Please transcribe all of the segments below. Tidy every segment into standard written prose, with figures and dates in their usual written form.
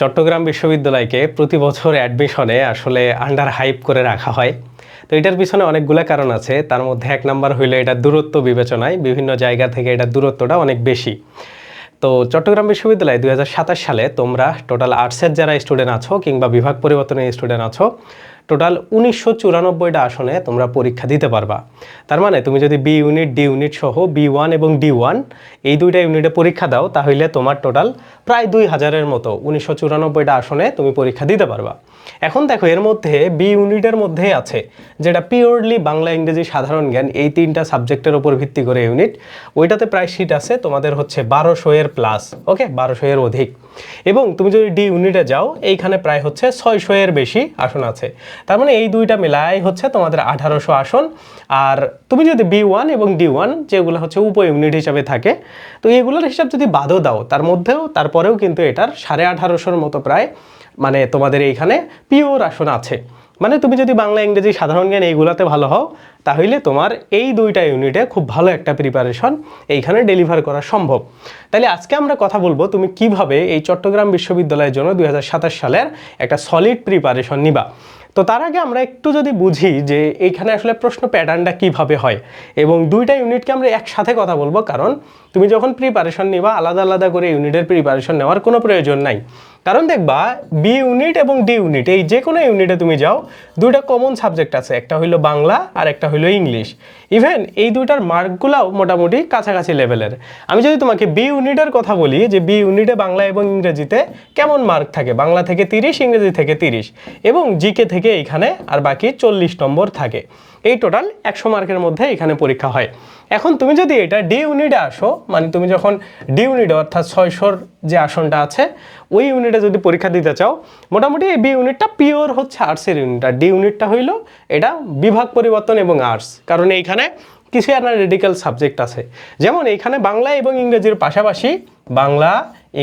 চট্টগ্রাম বিশ্ববিদ্যালয়কে প্রতি বছর অ্যাডমিশনে আসলে আন্ডার হাইপ করে রাখা হয়। তো এটার পিছনে অনেকগুলো কারণ আছে। তার মধ্যে এক নাম্বার হইলো এটা দূরত্ব বিবেচনায় বিভিন্ন জায়গা থেকে এটার দূরত্বটা অনেক বেশি। তো চট্টগ্রাম বিশ্ববিদ্যালয়ে 2027 সালে তোমরা টোটাল আর্টসের যারা স্টুডেন্ট আছো কিংবা বিভাগ পরিবর্তনের স্টুডেন্ট আছো, টোটাল 1994টা আসনে তোমরা পরীক্ষা দিতে পারবা। তার মানে তুমি যদি বি ইউনিট ডি ইউনিট সহ B1 এবং D1 এই দুইটা ইউনিটে পরীক্ষা দাও, তাহলে তোমার টোটাল প্রায় 2000-এর মতো 1994টা আসনে তুমি পরীক্ষা দিতে পারবা। এখন দেখো, এর মধ্যে বি ইউনিটের মধ্যেই আছে যেটা পিওরলি বাংলা ইংরেজি সাধারণ জ্ঞান, এই তিনটা সাবজেক্টের উপর ভিত্তি করে ইউনিট। ওইটাতে প্রায় সিট আছে তোমাদের হচ্ছে 1200-এর প্লাস, ওকে, 1200-এর অধিক। এবং তুমি যদি ডি ইউনিটে যাও, এইখানে প্রায় হচ্ছে 600-এর বেশি আসন আছে। তার মানে এই দুইটা মিলাই হচ্ছে তোমাদের 1800 আসন। আর তুমি যদি B1 এবং D1 যেগুলো হচ্ছে উপ ইউনিট হিসাবে থাকে, তো এইগুলোর হিসাব যদি বাদও দাও, তারপরেও কিন্তু এটার 1850-এর মতো প্রায় মানে তোমাদের এইখানে পিওর আসন আছে। মানে তুমি যদি বাংলা ইংরেজি সাধারণ জ্ঞান এইগুলাতে ভালো হও, তাহলে তোমার এই দুইটা ইউনিটে খুব ভালো একটা প্রিপারেশন এইখানে ডেলিভার করা সম্ভব। তাহলে আজকে আমরা কথা বলবো তুমি কিভাবে এই চট্টগ্রাম বিশ্ববিদ্যালয়ের জন্য 2027 সালের একটা সলিড প্রিপারেশন নিবা। তো তার আগে আমরা একটু যদি বুঝি যে এইখানে আসলে প্রশ্ন প্যাটার্নটা কিভাবে হয়, এবং দুইটা ইউনিটকে আমরা একসাথে কথা বলবো, কারণ তুমি যখন প্রিপারেশন নিবা আলাদা আলাদা করে ইউনিটের প্রিপারেশন নেওয়ার কোনো প্রয়োজন নাই। কারণ দেখবা বি ইউনিট এবং ডি ইউনিট এই যে কোনো ইউনিটে তুমি যাও, দুইটা কমন সাবজেক্ট আছে, একটা হইলো বাংলা আর একটা হইলো ইংলিশ। ইভেন এই দুইটার মার্কগুলাও মোটামুটি কাছাকাছি লেভেলের। আমি যদি তোমাকে বি ইউনিটের কথা বলি, যে বি ইউনিটে বাংলা এবং ইংরেজিতে কেমন মার্ক থাকে, বাংলা থেকে 30, ইংরেজি থেকে 30, এবং জিকে থেকে এইখানে আর বাকি 40 নম্বর থাকে। এই টোটাল 100 মার্কের মধ্যে এখানে পরীক্ষা হয়। এখন তুমি যদি এটা ডি ইউনিটে আসো, মানে তুমি যখন ডি ইউনিটে অর্থাৎ 600-র যে আসনটা আছে ওই ইউনিটে যদি পরীক্ষা দিতে চাও, মোটামুটি এই বি ইউনিটটা পিওর হচ্ছে আর্টসের ইউনিট, আর ডি ইউনিটটা হইলো এটা বিভাগ পরিবর্তন এবং আর্টস। কারণ এইখানে কিছু অ্যানালিটিক্যাল সাবজেক্ট আছে, যেমন এইখানে বাংলা এবং ইংরেজির পাশাপাশি বাংলা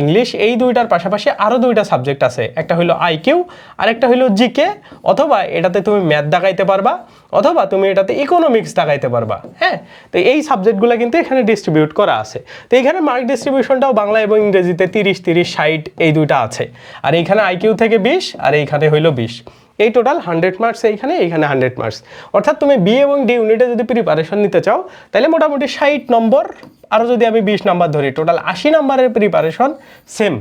ইংলিশ এই দুইটার পাশাপাশি আরও দুইটা সাবজেক্ট আছে, একটা হইলো আইকিউ আর একটা হইলো জিকে, অথবা এটাতে তুমি ম্যাথ দেখাইতে পারবা, অথবা তুমি এটাতে ইকোনমিক্স দেখাইতে পারবা। হ্যাঁ, তো এই সাবজেক্টগুলো কিন্তু এখানে ডিস্ট্রিবিউট করা আছে। তো এখানে মার্ক ডিস্ট্রিবিউশনটাও বাংলা এবং ইংরেজিতে 30, 30, 60 এই দুইটা আছে। আর এইখানে আইকিউ থেকে 20 আর এইখানে হইলো 20। এই টোটাল 100 মার্কস এইখানে 100 মার্কস। অর্থাৎ তুমি বি এবং ডি ইউনিটে যদি প্রিপারেশন নিতে চাও, তাহলে মোটামুটি 60 নম্বর, আরও যদি আমি 20 নাম্বার ধরি, টোটাল 80 নাম্বারের প্রিপারেশন সেম।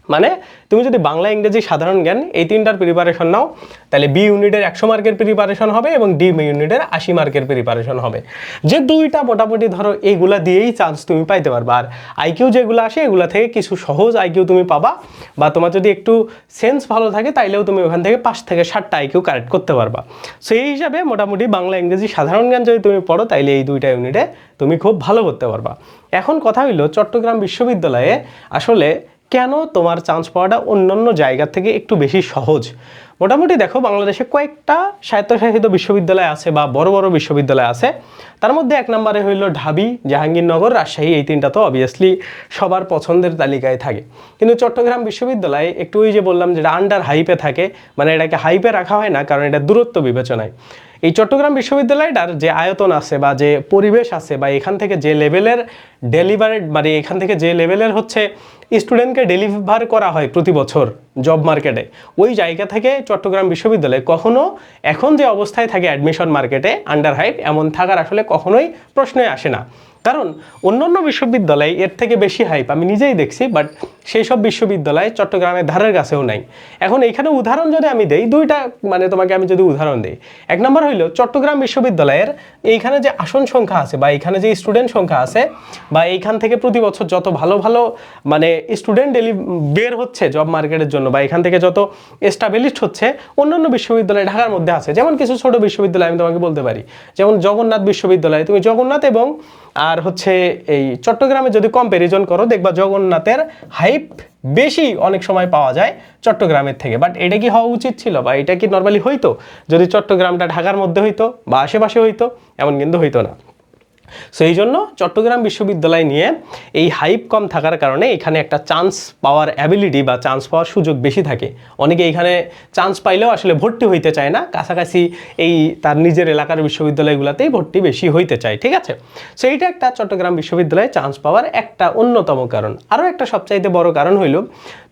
মানে তুমি যদি বাংলা ইংরেজি সাধারণ জ্ঞান এই তিনটার প্রিপারেশন নাও, তাহলে বি ইউনিটের 100 মার্কের প্রিপারেশন হবে এবং ডি ইউনিটের 80 মার্কের প্রিপারেশন হবে। যে দুইটা মোটামুটি ধরো এইগুলা দিয়েই চান্স তুমি পাইতে পারবা। আর আইকিউ যেগুলো আসে এগুলা থেকে কিছু সহজ আইকিউ তুমি পাবা, বা তোমার যদি একটু সেন্স ভালো থাকে তাইলেও তুমি ওখান থেকে 5 থেকে 7টা আইকিউ কারেক্ট করতে পারবা। সো এই হিসাবে মোটামুটি বাংলা ইংরেজি সাধারণ জ্ঞান যদি তুমি পড়ো, তাইলে এই দুইটা ইউনিটে তুমি খুব ভালো করতে পারবা। এখন কথা হইলো চট্টগ্রাম বিশ্ববিদ্যালয়ে আসলে কেন তোমার চান্স পাওয়াটা অন্যান্য জায়গা থেকে একটু বেশি সহজ। মোটামুটি দেখো, বাংলাদেশে কয়েকটা স্বায়ত্তশাসিত বিশ্ববিদ্যালয় আছে বা বড় বড় বিশ্ববিদ্যালয় আছে। তার মধ্যে এক নম্বরে হইলো ঢাবি, জাহাঙ্গীরনগর, রাজশাহী, এই তিনটা তো অবভিয়াসলি সবার পছন্দের তালিকায় থাকে। কিন্তু চট্টগ্রাম বিশ্ববিদ্যালয়ে একটু ওই যে বললাম যেটা আন্ডার হাইপে থাকে, মানে এটাকে হাইপে রাখা হয় না কারণ এটা দূরত্ব বিবেচনায়। এই চট্টগ্রাম বিশ্ববিদ্যালয়টার যে আয়তন আছে বা যে পরিবেশ আছে, বা এখান থেকে যে লেভেলের ডেলিভারেড, মানে এখান থেকে যে লেভেলের হচ্ছে স্টুডেন্টকে ডেলিভার করা হয় প্রতি বছর জব মার্কেটে, ওই জায়গা থেকে চট্টগ্রাম বিশ্ববিদ্যালয় কখনো এখন যে অবস্থায় থাকে অ্যাডমিশন মার্কেটে আন্ডার হাইপ, এমন থাকার আসলে কখনোই প্রশ্নই আসে না। কারণ অন্যান্য বিশ্ববিদ্যালয় এর থেকে বেশি হাইপ আমি নিজেই দেখছি, বাট সেই সব বিশ্ববিদ্যালয় চট্টগ্রামের ধারের কাছেও নাই। এখন এইখানে উদাহরণ যদি আমি দেই, দুইটা মানে তোমাকে আমি যদি উদাহরণ দিই, এক নম্বর হইলো চট্টগ্রাম বিশ্ববিদ্যালয়ের এইখানে যে আসন সংখ্যা আছে বা এইখানে যে স্টুডেন্ট সংখ্যা আছে, বা এইখান থেকে প্রতি বছর যত ভালো ভালো মানে স্টুডেন্ট বের হচ্ছে জব মার্কেটের জন্য, বা এখান থেকে যত এস্টাবলিশড হচ্ছে, অন্যান্য বিশ্ববিদ্যালয় ঢাকার মধ্যে আছে। যেমন কিছু ছোট বিশ্ববিদ্যালয় আমি তোমাকে বলতে পারি, যেমন জগন্নাথ বিশ্ববিদ্যালয়। তুমি জগন্নাথ এবং আর হচ্ছে এই চট্টগ্রামে যদি কম্প্যারিজন করো, দেখবা জগন্নাথের হাইপ বেশি অনেক সময় পাওয়া যায় চট্টগ্রামের থেকে। বাট এটা কি হওয়া উচিত ছিল, বা এটা কি নর্মালি হইতো যদি চট্টগ্রামটা ঢাকার মধ্যে হইতো বা আশেপাশে হইতো? এমন কিন্তু হইতো না। সো এই জন্য চট্টগ্রাম বিশ্ববিদ্যালয় নিয়ে এই হাইপ কম থাকার কারণে এখানে একটা চান্স পাওয়ার অ্যাবিলিটি বা চান্স পাওয়ার সুযোগ বেশি থাকে। অনেকে এখানে চান্স পাইলেও আসলে ভর্তি হইতে চায় না, কাছাকাছি এই তার নিজের এলাকার বিশ্ববিদ্যালয়গুলোতেই ভর্তি বেশি হইতে চায়। ঠিক আছে, সো এইটা একটা চট্টগ্রাম বিশ্ববিদ্যালয়ে চান্স পাওয়ার একটা অন্যতম কারণ। আরও একটা সবচাইতে বড় কারণ হইল,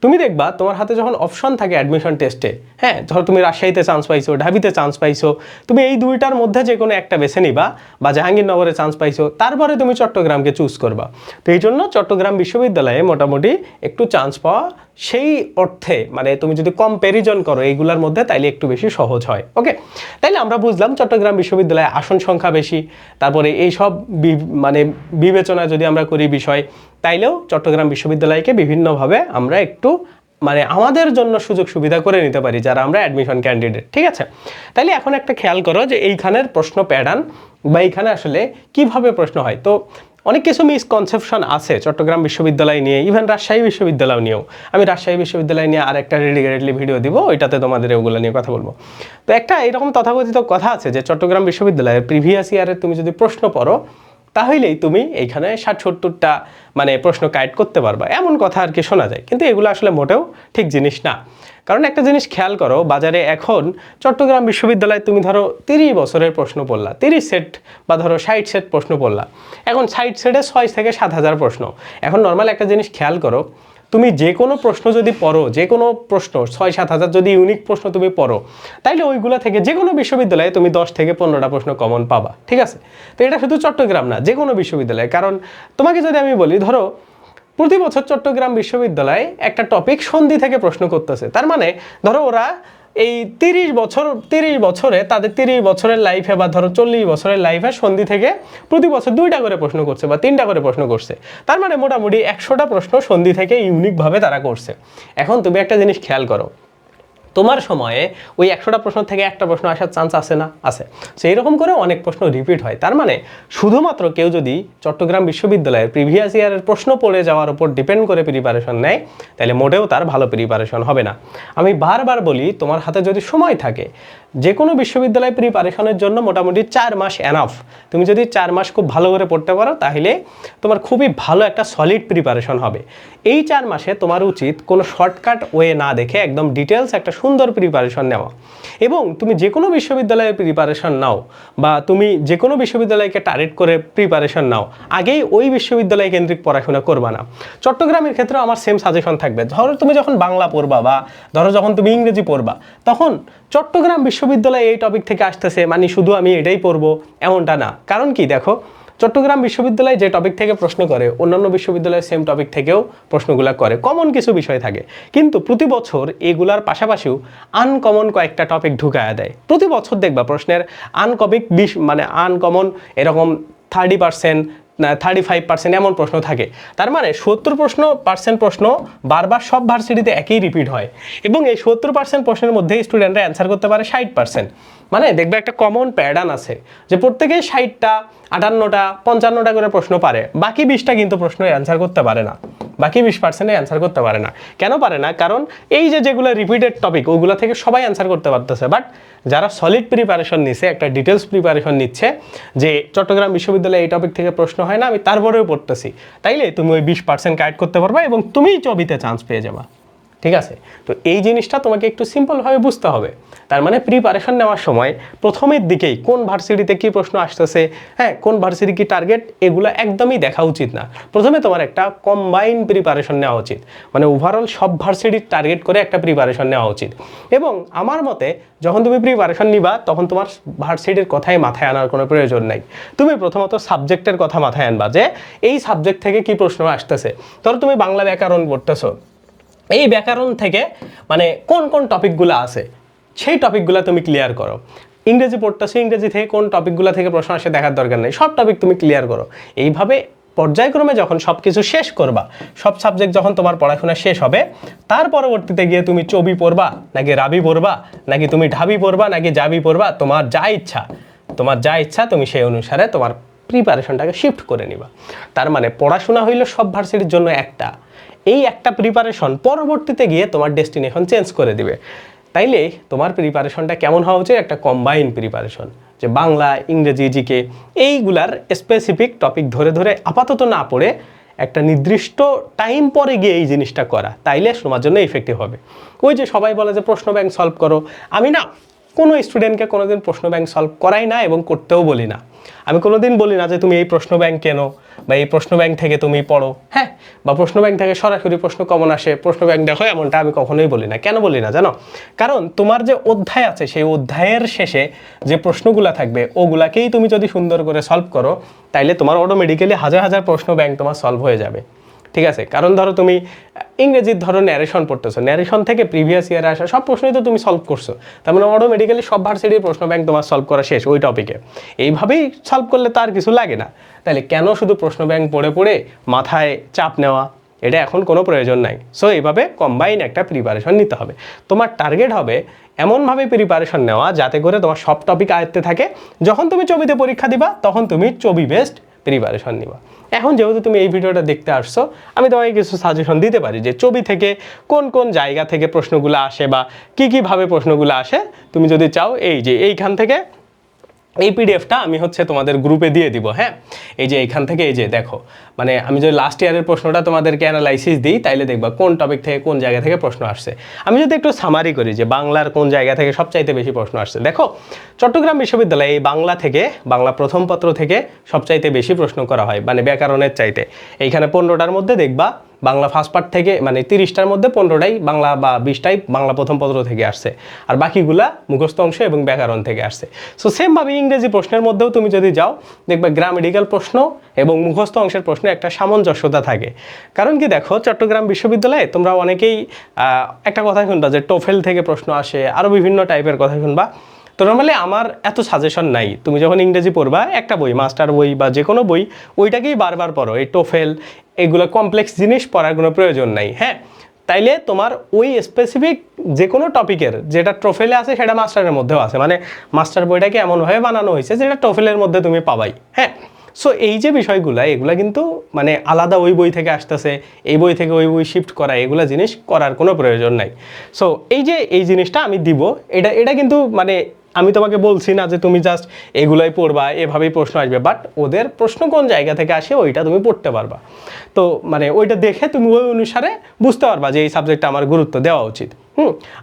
তুমি দেখবা তোমার হাতে যখন অপশন থাকে অ্যাডমিশন টেস্টে, হ্যাঁ ধরো তুমি রাজশাহীতে চান্স পাইছো, ঢাবিতে চান্স পাইছো, তুমি এই দুইটার মধ্যে যে কোনো একটা বেছে নিবা, বা জাহাঙ্গীরনগরে চান্স পাইছো, তারপরে তুমি চট্টগ্রামকে চুজ করবা। তো এই জন্য চট্টগ্রাম বিশ্ববিদ্যালয়ে মোটামুটি একটু চান্স পাওয়া সেই অর্থে, মানে তুমি যদি কম্প্যারিজন করো এইগুলোর মধ্যে, তাইলে একটু বেশি সহজ হয়। ওকে, তাইলে আমরা বুঝলাম চট্টগ্রাম বিশ্ববিদ্যালয়ে আসন সংখ্যা বেশি, তারপরে এই সব মানে বিবেচনা যদি আমরা করি বিষয়, তাইলেও চট্টগ্রাম বিশ্ববিদ্যালয়কে বিভিন্নভাবে আমরা একটু মানে আমাদের জন্য সুযোগ সুবিধা করে নিতে পারি যারা আমরা অ্যাডমিশন ক্যান্ডিডেট। ঠিক আছে, তাইলে এখন একটা খেয়াল করো যে এইখানের প্রশ্ন প্যাটার্ন বা এইখানে আসলে কিভাবে প্রশ্ন হয়। তো অনেক কিছু মিসকনসেপশন আছে চট্টগ্রাম বিশ্ববিদ্যালয় নিয়ে, ইভেন রাজশাহী বিশ্ববিদ্যালয় নিয়েও। আমি রাজশাহী বিশ্ববিদ্যালয় নিয়ে আর একটা ডেডিকেটেডলি ভিডিও দিব, ওইটাতে তোমাদের ওগুলো নিয়ে কথা বলবো। তো একটা এরকম তথাকথিত কথা আছে যে চট্টগ্রাম বিশ্ববিদ্যালয়ের প্রিভিয়াস ইয়ারে তুমি যদি প্রশ্ন পড়ো, তাহলেই তুমি এইখানে 60-70টা মানে প্রশ্ন কাইট করতে পারবা, এমন কথা আর কি শোনা যায়। কিন্তু এগুলো আসলে মোটেও ঠিক জিনিস না। কারণ একটা জিনিস খেয়াল করো, বাজারে এখন চট্টগ্রাম বিশ্ববিদ্যালয়ে তুমি ধরো 30 বছরের প্রশ্ন পড়লা, 30 সেট বা ধরো 60 সেট প্রশ্ন পড়লা, এখন 60 সেটে 6 থেকে 7,000 প্রশ্ন। এখন নর্মাল একটা জিনিস খেয়াল করো, তুমি যে কোনো প্রশ্ন যদি পড়ো, যে কোনো প্রশ্ন 6-7 হাজার যদি ইউনিক প্রশ্ন তুমি পড়ো, তাইলে ওইগুলো থেকে যে কোনো বিশ্ববিদ্যালয়ে তুমি 10 থেকে 15টা প্রশ্ন কমন পাবা। ঠিক আছে, তো এটা শুধু চট্টগ্রাম না, যে কোনো বিশ্ববিদ্যালয়ে। কারণ তোমাকে যদি আমি বলি, ধরো প্রতি বছর চট্টগ্রাম বিশ্ববিদ্যালয়ে একটা টপিক সন্ধি থেকে প্রশ্ন করতেছে, তার মানে ধরো ওরা এই 30 বছরে তাদের 30 বছরের লাইফে বা ধরো 40 বছরের লাইফে সন্ধি থেকে প্রতি বছর 2টা করে প্রশ্ন করছে বা 3টা করে প্রশ্ন করছে। তার মানে মোটামুটি 100টা প্রশ্ন সন্ধি থেকে ইউনিকভাবে তারা করছে। এখন তুমি একটা জিনিস খেয়াল করো, তোমার সময়ে ওই 100টা প্রশ্ন থেকে একটা প্রশ্ন আসার চান্স আছে না? আছে। সেই রকম করে অনেক প্রশ্ন রিপিট হয়। তার মানে শুধুমাত্র কেউ যদি চট্টগ্রাম বিশ্ববিদ্যালয়ের প্রিভিয়াস ইয়ারের প্রশ্ন পড়ে যাওয়ার উপর ডিপেন্ড করে প্রিপারেশন নেয়, তাহলে মোটেও তার ভালো প্রিপারেশন হবে না। আমি বারবার বলি, তোমার হাতে যদি সময় থাকে, যে কোনো বিশ্ববিদ্যালয় প্রিপারেশনের জন্য মোটামুটি 4 মাস এনাফ। তুমি যদি 4 মাস খুব ভালো করে পড়তে পারো, তাহলে তোমার খুবই ভালো একটা সলিড প্রিপারেশন হবে। এই 4 মাসে তোমার উচিত কোনো শর্টকাট ওয়ে না দেখে একদম ডিটেলস একটা সুন্দর প্রিপারেশন নেওয়া। এবং তুমি যে কোনো বিশ্ববিদ্যালয়ের প্রিপারেশন নাও, বা তুমি যে কোনো বিশ্ববিদ্যালয়কে টার্গেট করে প্রিপারেশন নাও, আগেই ওই বিশ্ববিদ্যালয় কেন্দ্রিক পড়াশোনা করবা না। চট্টগ্রামের ক্ষেত্রে আমার সেম সাজেশন থাকবে। ধরো তুমি যখন বাংলা পড়বা বা ধরো যখন তুমি ইংরেজি পড়বা, তখন চট্টগ্রাম বিশ্ববিদ্যালয় এই টপিক থেকে আসতেছে মানে শুধু আমি এটাই পড়বো এমনটা না। কারণ কি, দেখো চট্টগ্রাম বিশ্ববিদ্যালয় যে টপিক থেকে প্রশ্ন করে, অন্যান্য বিশ্ববিদ্যালয়ের সেম টপিক থেকেও প্রশ্নগুলো করে, কমন কিছু বিষয় থাকে। কিন্তু প্রতি বছর এগুলার পাশাপাশিও আনকমন কয়েকটা টপিক ঢুকায়া দেয়। প্রতি বছর দেখবা প্রশ্নের আনকমন এরকম 30%, 35% এমন প্রশ্ন থাকে। তার মানে 70% প্রশ্ন বারবার সব ভার্সিটিতে একই রিপিট হয়, এবং এই 70% প্রশ্নের মধ্যে স্টুডেন্টরা অ্যান্সার করতে পারে 60%। মানে দেখবে একটা কমন প্যাটার্ন আছে যে প্রত্যেকেই 60টা, 58টা, 55টা করে প্রশ্ন পারে, বাকি 20টা কিন্তু প্রশ্ন অ্যান্সার করতে পারে না, বাকি 20% অ্যান্সার করতে পারে না। কেন পারে না? কারণ এই যেগুলো রিপিটেড টপিক, ওগুলো থেকে সবাই অ্যান্সার করতে পারতেছে। বাট যারা সলিড প্রিপারেশন নিচ্ছে, একটা ডিটেলস প্রিপারেশন নিচ্ছে, যে চট্টগ্রাম বিশ্ববিদ্যালয়ে এই টপিক থেকে প্রশ্ন হয় না, আমি তারপরেও পড়তেছি, তাইলে তুমি ওই 20% কাইট করতে পারবা এবং তুমিই চবিতে চান্স পেয়ে যাবা। ঠিক আছে, তো এই জিনিসটা তোমাকে একটু সিম্পলভাবে বুঝতে হবে। তার মানে প্রিপারেশন নেওয়ার সময় প্রথমের দিকেই কোন ভার্সিটিতে কী প্রশ্ন আসতেছে, হ্যাঁ কোন ভার্সিটি কি টার্গেট, এগুলো একদমই দেখা উচিত না। প্রথমে তোমার একটা কম্বাইন প্রিপারেশন নেওয়া উচিত, মানে ওভারঅল সব ভার্সিটির টার্গেট করে একটা প্রিপারেশন নেওয়া উচিত। এবং আমার মতে যখন তুমি প্রিপারেশন নিবা, তখন তোমার ভার্সিটির কথাই মাথায় আনার কোনো প্রয়োজন নাই। তুমি প্রথমত সাবজেক্টের কথা মাথায় আনবা, যে এই সাবজেক্ট থেকে কি প্রশ্ন আসতেছে। ধরো তুমি বাংলা ব্যাকরণ পড়তেছো, এই ব্যাকরণ থেকে মানে কোন কোন টপিকগুলো আছে সেই টপিকগুলো তুমি ক্লিয়ার করো। ইংরেজি পড়তেছো, ইংরেজি থেকে কোন টপিকগুলো থেকে প্রশ্ন আসে দেখার দরকার নেই, সব টপিক তুমি ক্লিয়ার করো। এইভাবে পর্যায়ক্রমে যখন সব কিছু শেষ করবা, সব সাবজেক্ট যখন তোমার পড়াশোনা শেষ হবে, তার পরবর্তীতে গিয়ে তুমি চবি পড়বা নাকি রাবি পড়বা, নাকি তুমি ঢাবি পড়বা নাকি জাবি পড়বা, তোমার যা ইচ্ছা তুমি সেই অনুসারে তোমার প্রিপারেশনটাকে শিফট করে নিবা। তার মানে পড়াশোনা হইলো সব ভার্সিটির জন্য একটা, এই একটা প্রিপারেশন পরবর্তীতে গিয়ে তোমার ডেস্টিনেশন চেঞ্জ করে দিবে। তাইলে তোমার প্রিপারেশনটা কেমন হওয়া উচিত? একটা কম্বাইন প্রিপারেশন, যে বাংলা, ইংরেজি, জিকে এইগুলার স্পেসিফিক টপিক ধরে ধরে আপাতত না পড়ে একটা নির্দিষ্ট টাইম পরে গিয়ে এই জিনিসটা করা, তাইলে তোমার জন্য ইফেক্টিভ হবে। ওই যে সবাই বলে যে প্রশ্ন ব্যাংক সলভ করো, আমি না কোনো স্টুডেন্টকে কোনোদিন প্রশ্ন ব্যাংক সলভ করাই না এবং করতেও বলি না। আমি কোনোদিন বলি না যে তুমি এই প্রশ্ন ব্যাংক কেনো বা এই প্রশ্ন ব্যাংক থেকে তুমি পড়ো, হ্যাঁ, বা প্রশ্ন ব্যাংক থেকে সরাসরি প্রশ্ন কমন আসে প্রশ্ন ব্যাংক দেখো, এমনটা আমি কখনোই বলি না। কেন বলি না জানো? কারণ তোমার যে অধ্যায় আছে সেই অধ্যায়ের শেষে যে প্রশ্নগুলো থাকবে ওগুলাকেই তুমি যদি সুন্দর করে সলভ করো তাইলে তোমার অটোমেটিক্যালি হাজার হাজার প্রশ্ন ব্যাংক তোমার সলভ হয়ে যাবে, ঠিক আছে? কারণ ধরো তুমি ইংরেজির ধরো ন্যারেশন পড়তেছো, ন্যারেশন থেকে প্রিভিয়াস ইয়ারে আসা সব প্রশ্নই তো তুমি সলভ করছো, তার মানে অটোমেটিক্যালি সব ভার্সিটির প্রশ্ন ব্যাংক তোমার সলভ করা শেষ ওই টপিকে। এইভাবেই সলভ করলে তো আর কিছু লাগে না। তাহলে কেন শুধু প্রশ্ন ব্যাংক পড়ে পড়ে মাথায় চাপ নেওয়া, এটা এখন কোনো প্রয়োজন নাই। সো এইভাবে কম্বাইন একটা প্রিপারেশন নিতে হবে। তোমার টার্গেট হবে এমনভাবে প্রিপারেশন নেওয়া যাতে করে তোমার সব টপিক আয়ত্তে থাকে, যখন তুমি চবিতে পরীক্ষা দিবা তখন তুমি চবি বেস্ট প্রিপারেশন নিবা। এখন যেহেতু তুমি এই ভিডিওটা দেখতে আসছো, আমি তোমাকে কিছু সাজেশন দিতে পারি যে চবি থেকে কোন কোন জায়গা থেকে প্রশ্নগুলো আসে বা কীভাবে প্রশ্নগুলো আসে। তুমি যদি চাও এই যে এইখান থেকে এই পিডিএফটা আমি হচ্ছে তোমাদের গ্রুপে দিয়ে দিব, হ্যাঁ। এই যে এইখান থেকে এই যে দেখো, মানে আমি যদি লাস্ট ইয়ারের প্রশ্নটা তোমাদেরকে অ্যানালাইসিস দিই তাইলে দেখবা কোন টপিক থেকে কোন জায়গা থেকে প্রশ্ন আসছে। আমি যদি একটু সামারি করি যে বাংলার কোন জায়গা থেকে সবচাইতে বেশি প্রশ্ন আসছে, দেখো চট্টগ্রাম বিশ্ববিদ্যালয়ে এই বাংলা থেকে, বাংলা প্রথম পত্র থেকে সবচাইতে বেশি প্রশ্ন করা হয়, মানে ব্যাকরণের চাইতে। এইখানে 15টার মধ্যে দেখবা বাংলা ফার্স্ট পার্ট থেকে, মানে 30টার মধ্যে 15টাই বাংলা বা 20টাই বাংলা প্রথম পত্র থেকে আসছে, আর বাকিগুলা মুখস্থ অংশ এবং ব্যাকরণ থেকে আসছে। সো সেমভাবে ইংরেজি প্রশ্নের মধ্যেও তুমি যদি যাও দেখবা গ্রামেটিক্যাল প্রশ্ন এবং মুখস্থ অংশের প্রশ্নে একটা সামঞ্জস্যতা থাকে। কারণ কি দেখো, চট্টগ্রাম বিশ্ববিদ্যালয়ে তোমরা অনেকেই একটা কথা শুনবা যে টোফেল থেকে প্রশ্ন আসে, আরও বিভিন্ন টাইপের কথা শুনবা। তো নর্মালি আমার এত সাজেশন নাই, তুমি যখন ইংরেজি পড়বা একটা বই, মাস্টার বই বা যে কোনো বই, ওইটাকেই বারবার পড়ো। এই টোফেল এগুলো কমপ্লেক্স জিনিস পড়ার কোনো প্রয়োজন নাই, হ্যাঁ। তাইলে তোমার ওই স্পেসিফিক যে কোনো টপিকের যেটা টোফেলে আছে সেটা মাস্টারের মধ্যেও আছে, মানে মাস্টার বইটাকে এমনভাবে বানানো হয়েছে যেটা টোফেলের মধ্যে তুমি পাবাই, হ্যাঁ। সো এই যে বিষয়গুলো, এগুলা কিন্তু মানে আলাদা ওই বই থেকে আসতেছে, এই বই থেকে ওই বই শিফট করা, এগুলা জিনিস করার কোনো প্রয়োজন নাই। সো এই যে এই জিনিসটা আমি দিব, এটা কিন্তু মানে আমি তোমাকে বলছি না যে তুমি জাস্ট এগুলাই পড়বা, এভাবেই প্রশ্ন আসবে, বাট ওদের প্রশ্ন কোন জায়গা থেকে আসে ওইটা তুমি পড়তে পারবা। তো মানে ওইটা দেখে তুমি ওই অনুসারে বুঝতে পারবা যে এই সাবজেক্টটা আমার গুরুত্ব দেওয়া উচিত।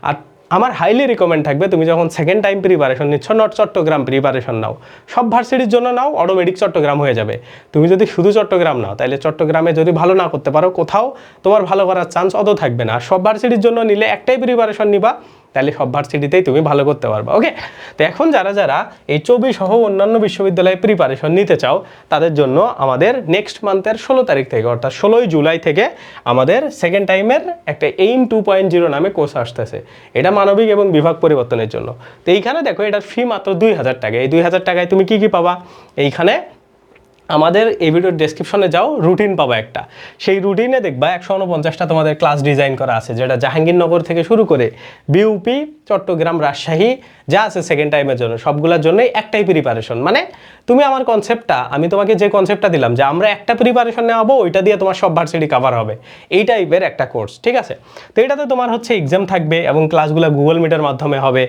আর আমার হাইলি রিকমেন্ড থাকবে তুমি যখন সেকেন্ড টাইম প্রিপারেশন নিচ্ছ, নট চট্টগ্রাম প্রিপারেশন নাও, সব ভার্সিটির জন্য নাও, অটোমেটিক চট্টগ্রাম হয়ে যাবে। তুমি যদি শুধু চট্টগ্রাম নাও তাহলে চট্টগ্রামে যদি ভালো না করতে পারো, কোথাও তোমার ভালো করার চান্স অত থাকবে না। আর সব ভার্সিটির জন্য নিলে একটাই প্রিপারেশন নিবা, তাহলে সব ভার্সিটিতেই তুমি ভালো করতে পারবা, ওকে। তো এখন যারা যারা এই চবি সহ অন্যান্য বিশ্ববিদ্যালয়ে প্রিপারেশন নিতে চাও তাদের জন্য আমাদের নেক্সট মান্থের 16 তারিখ থেকে, অর্থাৎ 16ই জুলাই থেকে আমাদের সেকেন্ড টাইমের একটা এইম 2.0 নামে কোর্স আসতেছে। এটা মানবিক এবং বিভাগ পরিবর্তনের জন্য। তো এইখানে দেখো এটার ফি মাত্র 2000 টাকা। এই 2000 টাকায় তুমি কি কি পাবা? এইখানে আমাদের এই ভিডিওর ডেসক্রিপশনে যাও, রুটিন পাবা একটা। সেই রুটিনে দেখবা 149টা তোমাদের ক্লাস ডিজাইন করা আছে, যেটা জাহাঙ্গীরনগর থেকে শুরু করে বিউপি, চট্টগ্রাম, রাজশাহী যা আছে সেকেন্ড টাইমের জন্য, সবগুলোর জন্যই একটাই প্রিপারেশন। মানে তুমি আমার কনসেপ্টটা, আমি তোমাকে যে কনসেপ্টটা দিলাম যে আমরা একটা প্রিপারেশন নেওয়াবো, ওইটা দিয়ে তোমার সব ভার্সিটি কাভার হবে, এই টাইপের একটা কোর্স, ঠিক আছে? তো এটাতে তোমার হচ্ছে এক্সাম থাকবে এবং ক্লাসগুলো গুগল মিটের মাধ্যমে হবে,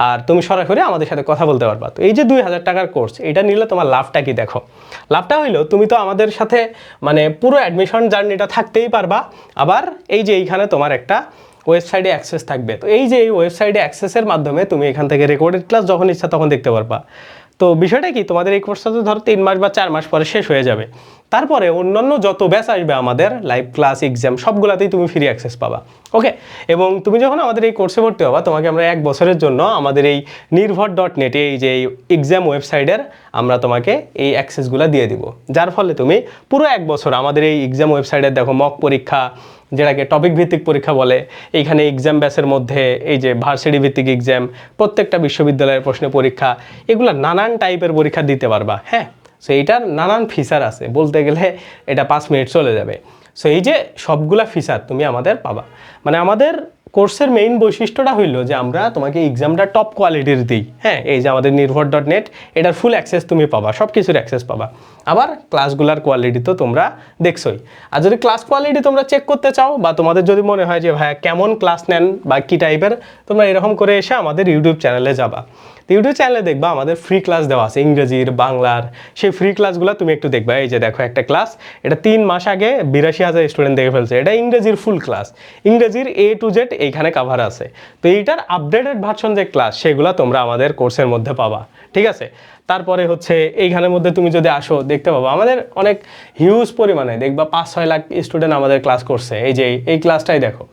আর তুমি সরাসরি আমাদের সাথে কথা বলতে পারবা। তো এই যে 2000 টাকার কোর্স, এটা নিলে তোমার লাভটা কি দেখো। লাভটা হইলো তুমি তো আমাদের সাথে মানে পুরো অ্যাডমিশন জার্নিটা থাকতেই পারবা, আবার এই যে এইখানে তোমার একটা ওয়েবসাইটে অ্যাক্সেস থাকবে। তো এই যে এই ওয়েবসাইটে অ্যাক্সেসের মাধ্যমে তুমি এখান থেকে রেকর্ডেড ক্লাস যখন ইচ্ছা তখন দেখতে পারবা। তো বিষয়টা কি, তোমাদের এই কোর্সটা তো ধরো 3 মাস বা 4 মাস পরে শেষ হয়ে যাবে, তারপরে অন্যান্য যত ব্যাচ আসবে আমাদের লাইভ ক্লাস, এক্সাম সবগুলাতেই তুমি ফ্রি অ্যাক্সেস পাবা, ওকে। এবং তুমি যখন আমাদের এই কোর্সে ভর্তি হবা, তোমাকে আমরা 1 বছরের জন্য আমাদের এই নির্ভর.net এই যে এক্সাম ওয়েবসাইটের আমরা তোমাকে এই অ্যাক্সেসগুলো দিয়ে দিব, যার ফলে তুমি পুরো 1 বছর আমাদের এই এক্সাম ওয়েবসাইটের দেখো মক পরীক্ষা, যেটাকে টপিক ভিত্তিক পরীক্ষা বলে, এইখানে এক্সাম ব্যাচের মধ্যে এই যে ভার্সিটি ভিত্তিক এক্সাম, প্রত্যেকটা বিশ্ববিদ্যালয়ের প্রশ্ন পরীক্ষা, এগুলো নানান টাইপের পরীক্ষা দিতে পারবা, হ্যাঁ। সো এইটার নানান ফিচার আছে, বলতে গেলে এটা 5 মিনিট চলে যাবে। সো এই যে সবগুলা ফিচার তুমি আমাদের পাবা। মানে আমাদের কোর্সের মেইন বৈশিষ্ট্যটা হইলো যে আমরা তোমাকে এক্সামটা টপ কোয়ালিটির দিই, হ্যাঁ। এই যে আমাদের নির্ভর.net, এটার ফুল অ্যাক্সেস তুমি পাবা, সব কিছুর অ্যাক্সেস পাবা। আবার ক্লাসগুলার কোয়ালিটি তো তোমরা দেখছোই। আর যদি ক্লাস কোয়ালিটি তোমরা চেক করতে চাও, বা তোমাদের যদি মনে হয় যে ভাইয়া কেমন ক্লাস নেন বা কী টাইপের, তোমরা এরকম করে এসে আমাদের ইউটিউব চ্যানেলে যাবা। তো ইউটিউব চ্যানেলে দেখবা আমাদের ফ্রি ক্লাস দেওয়া আছে ইংরেজির, বাংলার। সেই ফ্রি ক্লাসগুলো তুমি একটু দেখবা। এই যে দেখো একটা ক্লাস, এটা 3 মাস আগে 82,000 স্টুডেন্ট দেখে ফেলছে, এটা ইংরেজির ফুল ক্লাস, ইংরেজির A to Z এইখানে কাভার আছে। তো এইটার আপডেটেড ভার্সন যে ক্লাস সেগুলো তোমরা আমাদের কোর্সের মধ্যে পাবা, ঠিক আছে। তারপরে হচ্ছে এইখানের মধ্যে তুমি যদি আসো দেখতে পাবো আমাদের অনেক হিউজ পরিমাণে দেখবা 5-6 লাখ স্টুডেন্ট আমাদের ক্লাস করছে। এই যে এই ক্লাসটাই দেখো,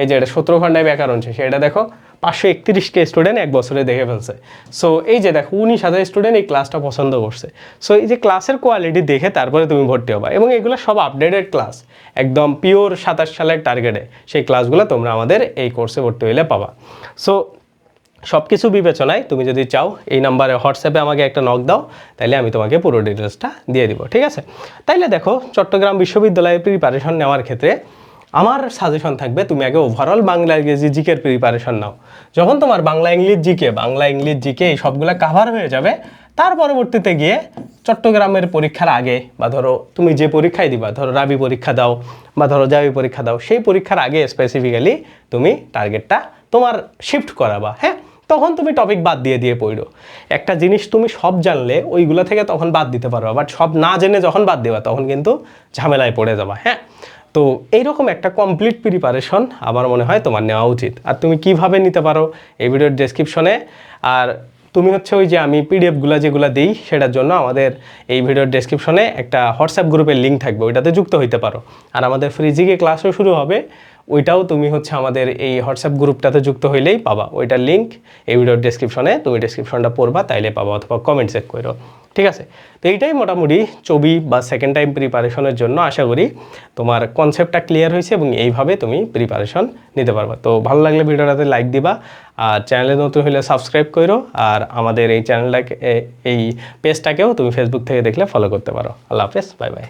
এই যে এটা 17 ঘন্টায় ব্যাকরণ শেষে, এটা দেখো 531কে স্টুডেন্ট এক বছরে দেখে ফেলছে। সো এই যে দেখো 19,000 স্টুডেন্ট এই ক্লাসটা পছন্দ করছে। সো এই যে ক্লাসের কোয়ালিটি দেখে তারপরে তুমি ভর্তি হবা, এবং এগুলো সব আপডেটেড ক্লাস, একদম পিওর 27 সালের টার্গেটে সেই ক্লাসগুলো তোমরা আমাদের এই কোর্সে ভর্তি হইলে পাবা। সো সব কিছু বিবেচনায় তুমি যদি চাও এই নাম্বারে হোয়াটসঅ্যাপে আমাকে একটা নক দাও, তাইলে আমি তোমাকে পুরো ডিটেলসটা দিয়ে দিব, ঠিক আছে। তাইলে দেখো চট্টগ্রাম বিশ্ববিদ্যালয়ের প্রিপারেশন নেওয়ার ক্ষেত্রে আমার সাজেশন থাকবে তুমি আগে ওভারঅল বাংলা ইংরেজি জিকের প্রিপারেশন নাও। যখন তোমার বাংলা ইংলিশ জিকে এই সবগুলো কাভার হয়ে যাবে, তার পরবর্তীতে গিয়ে চট্টগ্রামের পরীক্ষার আগে বা ধরো তুমি যে পরীক্ষায় দিবা, ধরো রাবি পরীক্ষা দাও বা ধরো জাবি পরীক্ষা দাও, সেই পরীক্ষার আগে স্পেসিফিক্যালি তুমি টার্গেটটা তোমার শিফট করাবা। হ্যাঁ, তখন তুমি টপিক বাদ দিয়ে পড়ো। একটা জিনিস তুমি সব জানলে ওইগুলো থেকে তখন বাদ দিতে পারবা, বাট সব না জেনে যখন বাদ দেবা তখন কিন্তু ঝামেলায় পড়ে যাবা। হ্যাঁ, তো এইরকম একটা কমপ্লিট প্রিপারেশন আমার মনে হয় তোমার নেওয়া উচিত। আর তুমি কিভাবে নিতে পারো এই ভিডিওর ডেসক্রিপশনে, আর তুমি হচ্ছে ওই যে আমি পিডিএফগুলো যেগুলো দিই সেটার জন্য আমাদের এই ভিডিওর ডেসক্রিপশনে একটা হোয়াটসঅ্যাপ গ্রুপের লিঙ্ক থাকবে, ওইটাতে যুক্ত হইতে পারো। আর আমাদের ফ্রি জিকে ক্লাসও শুরু হবে, ওইটাও তুমি হচ্ছে আমাদের এই হোয়াটসঅ্যাপ গ্রুপটাতে যুক্ত হইলেই পাবা। ওইটার লিঙ্ক এই ভিডিওর ডেসক্রিপশনে, তুমি ডেসক্রিপশনটা পড়বা তাইলে পাবা, অথবা কমেন্ট চেক করো, ঠিক আছে। তো এইটাই মোটামুটি ছবি বা সেকেন্ড টাইম প্রিপারেশনের জন্য আশা করি তোমার কনসেপ্টটা ক্লিয়ার হয়েছে এবং এইভাবে তুমি প্রিপারেশন নিতে পারবা। তো ভালো লাগলে ভিডিওটাতে লাইক দিবা, আর চ্যানেলে নতুন হলে সাবস্ক্রাইব করো, আর আমাদের এই চ্যানেলটাকে এই পেজটাকেও তুমি ফেসবুক থেকে দেখলে ফলো করতে পারো। আল্লাহ হাফেজ, বাই বাই।